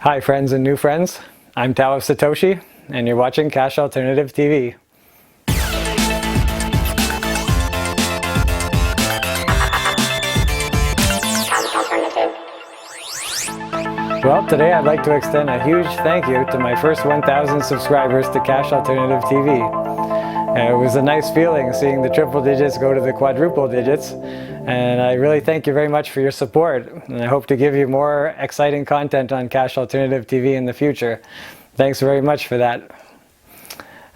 Hi friends and new friends, I'm Tao of Satoshi, and you're watching Cash Alternative TV. Well, today I'd like to extend a huge thank you to my first 1,000 subscribers to Cash Alternative TV. It was a nice feeling seeing the triple digits go to the quadruple digits, and I really thank you very much for your support, and I hope to give you more exciting content on Cash Alternative TV in the future. Thanks very much for that.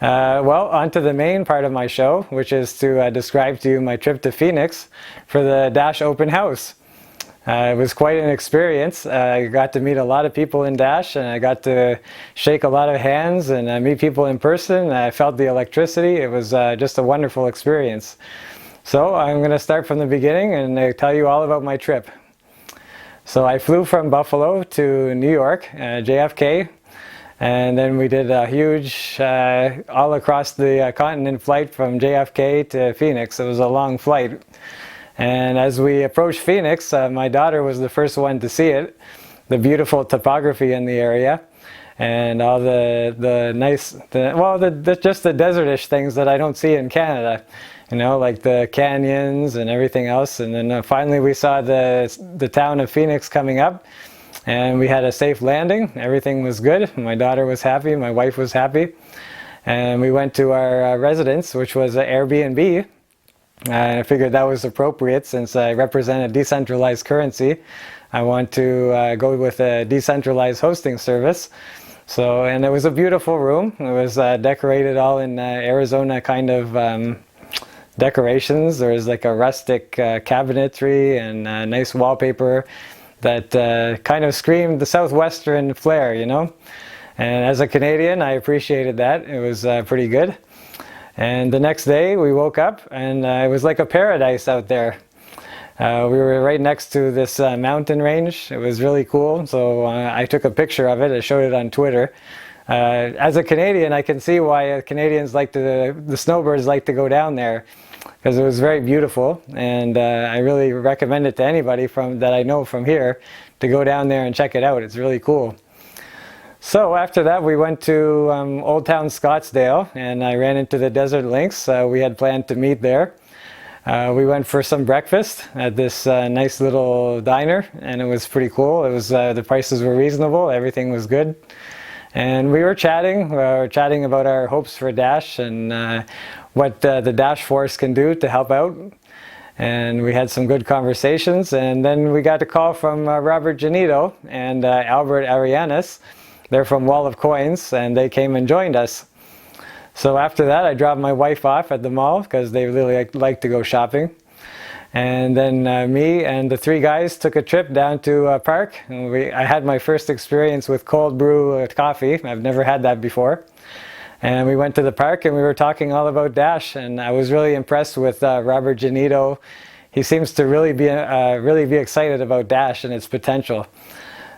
Well, on to the main part of my show, which is to describe to you my trip to Phoenix for the Dash open house. It was quite an experience. I got to meet a lot of people in Dash, and I got to shake a lot of hands and meet people in person. I felt the electricity. It was just a wonderful experience. So I'm going to start from the beginning and tell you all about my trip. So I flew from Buffalo to New York, JFK, and then we did a huge all across the continent flight from JFK to Phoenix. It was a long flight. And as we approached Phoenix, my daughter was the first one to see it, the beautiful topography in the area, and all the nice, just the desertish things that I don't see in Canada, you know, like the canyons and everything else. And then finally we saw the town of Phoenix coming up, and we had a safe landing. Everything was good. My daughter was happy, my wife was happy, and we went to our residence, which was an Airbnb. I figured that was appropriate since I represent a decentralized currency. I want to go with a decentralized hosting service. So, and it was a beautiful room. It was decorated all in Arizona kind of decorations. There was like a rustic cabinetry and nice wallpaper that kind of screamed the southwestern flair, you know. And as a Canadian, I appreciated that. It was pretty good. And the next day we woke up and it was like a paradise out there. We were right next to this mountain range. It was really cool. So I took a picture of it. I showed it on Twitter. As a Canadian, I can see why Canadians the snowbirds like to go down there, because it was very beautiful. And I really recommend it to anybody that I know from here to go down there and check it out. It's really cool. So after that we went to Old Town Scottsdale, and I ran into the Desert Lynx. We had planned to meet there. We went for some breakfast at this nice little diner, and it was pretty cool. It was the prices were reasonable, everything was good. And we were chatting about our hopes for Dash and what the Dash Force can do to help out. And we had some good conversations, and then we got a call from Robert Janito and Albert Arianes. They're from Wall of Coins, and they came and joined us. So after that, I dropped my wife off at the mall because they really like to go shopping. And then me and the three guys took a trip down to a park. I had my first experience with cold brew coffee. I've never had that before. And we went to the park and we were talking all about Dash, and I was really impressed with Robert Janito. He seems to really be excited about Dash and its potential.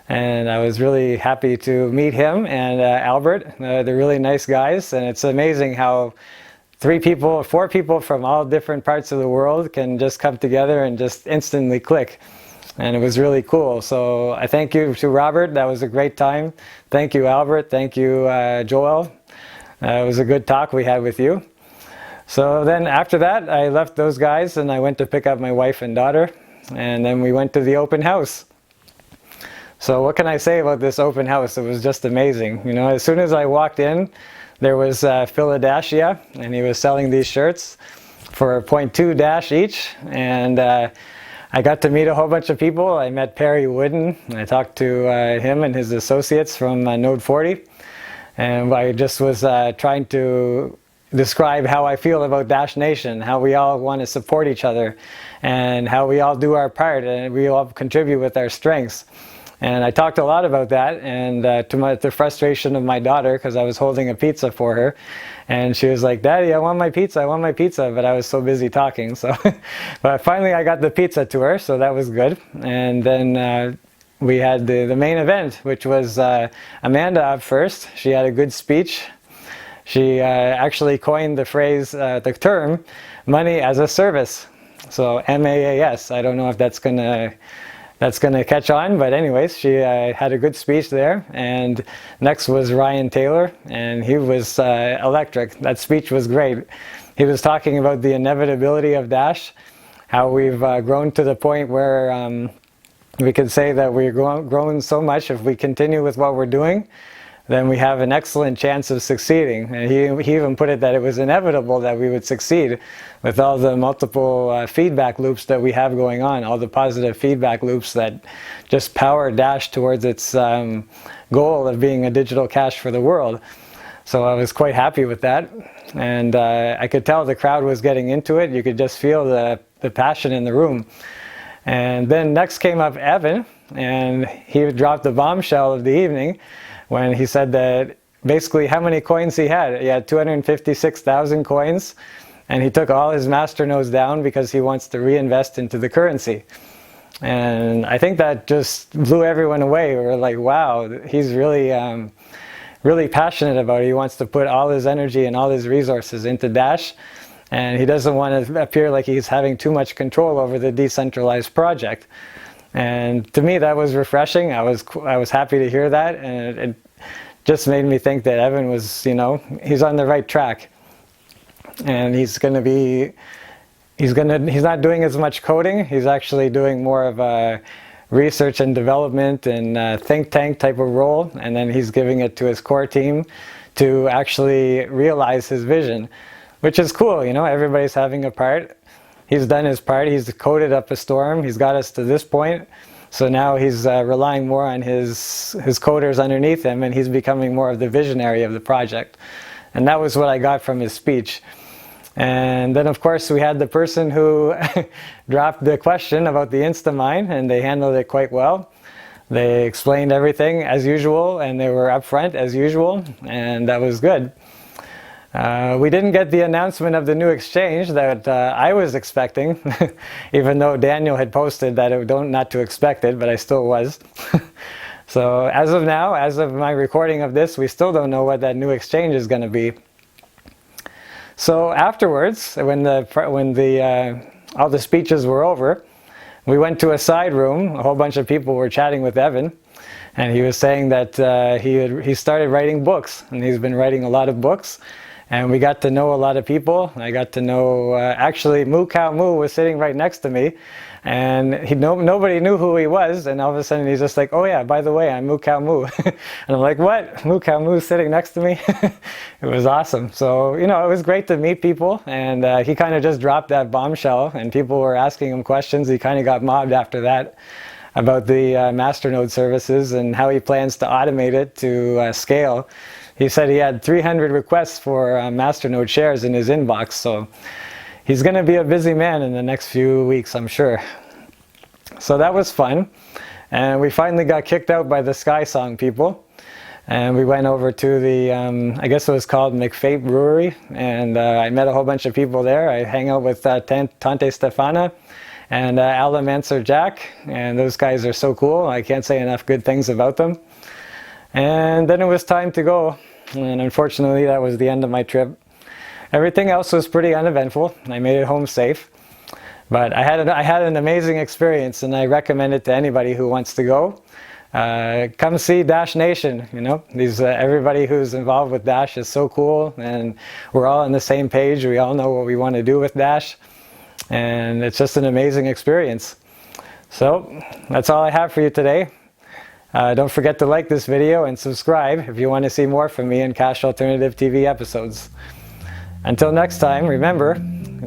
And I was really happy to meet him and Albert. They're really nice guys, and it's amazing how four people from all different parts of the world can just come together and just instantly click. And it was really cool. So I thank you to Robert. That was a great time. Thank you, Albert. Thank you, Joel. It was a good talk we had with you. So then after that, I left those guys and I went to pick up my wife and daughter. And then we went to the open house. So what can I say about this open house? It was just amazing. You know, as soon as I walked in, there was Philadelphia, and he was selling these shirts for 0.2 Dash each. And I got to meet a whole bunch of people. I met Perry Wooden. I talked to him and his associates from Node 40. And I just was trying to describe how I feel about Dash Nation, how we all want to support each other, and how we all do our part, and we all contribute with our strengths. And I talked a lot about that, and to the frustration of my daughter, because I was holding a pizza for her, and she was like, "Daddy, I want my pizza, but I was so busy talking. So, but finally I got the pizza to her, so that was good. And then we had the main event, which was Amanda up first. She had a good speech. She actually coined the phrase, the term, money as a service. So MAAS. I don't know if that's going to that's going to catch on. But anyways, she had a good speech there. And next was Ryan Taylor, and he was electric. That speech was great. He was talking about the inevitability of Dash, how we've grown to the point where we could say that we're growing so much. If we continue with what we're doing, then we have an excellent chance of succeeding. And he even put it that it was inevitable that we would succeed with all the multiple feedback loops that we have going on, all the positive feedback loops that just power Dash towards its goal of being a digital cash for the world. So I was quite happy with that. And I could tell the crowd was getting into it. You could just feel the passion in the room. And then next came up Evan, and he dropped the bombshell of the evening when he said that basically how many coins he had. He had 256,000 coins, and he took all his masternodes down because he wants to reinvest into the currency. And I think that just blew everyone away. We were like, wow, he's really really passionate about it. He wants to put all his energy and all his resources into Dash, and he doesn't want to appear like he's having too much control over the decentralized project. And to me, that was refreshing. I was happy to hear that, and it just made me think that Evan was, he's on the right track, and he's not doing as much coding. He's actually doing more of a research and development and think tank type of role, and then he's giving it to his core team to actually realize his vision, which is cool. Everybody's having a part. He's done his part. He's coded up a storm. He's got us to this point. So now he's relying more on his coders underneath him, and he's becoming more of the visionary of the project. And that was what I got from his speech. And then, of course, we had the person who dropped the question about the Instamine, and they handled it quite well. They explained everything as usual, and they were upfront as usual, and that was good. We didn't get the announcement of the new exchange that I was expecting, even though Daniel had posted that not to expect it, but I still was. So as of now, as of my recording of this, we still don't know what that new exchange is going to be. So afterwards, when all the speeches were over, we went to a side room. A whole bunch of people were chatting with Evan, and he was saying that he started writing books, and he's been writing a lot of books. And we got to know a lot of people. I got to know, actually, Moo Cow Moo was sitting right next to me, and nobody knew who he was, and all of a sudden he's just like, oh yeah, by the way, I'm Moo Cow Moo. And I'm like, what? Moo Cow Moo sitting next to me? It was awesome. So, it was great to meet people, and he kind of just dropped that bombshell, and people were asking him questions. He kind of got mobbed after that about the masternode services and how he plans to automate it to scale. He said he had 300 requests for masternode shares in his inbox, so he's going to be a busy man in the next few weeks, I'm sure. So that was fun, and we finally got kicked out by the Sky Song people, and we went over to the, I guess it was called Mixtape Brewery, and I met a whole bunch of people there. I hang out with Tante Stefana and Alamancer Jack, and those guys are so cool. I can't say enough good things about them. And then it was time to go, and unfortunately that was the end of my trip. Everything else was pretty uneventful. I made it home safe, but I had an amazing experience, and I recommend it to anybody who wants to go. Come see Dash Nation. Everybody who's involved with Dash is so cool, and we're all on the same page. We all know what we want to do with Dash, and it's just an amazing experience. So that's all I have for you today. Don't forget to like this video and subscribe if you want to see more from me in Cash Alternative TV episodes. Until next time, remember,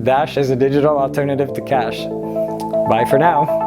Dash is a digital alternative to cash. Bye for now.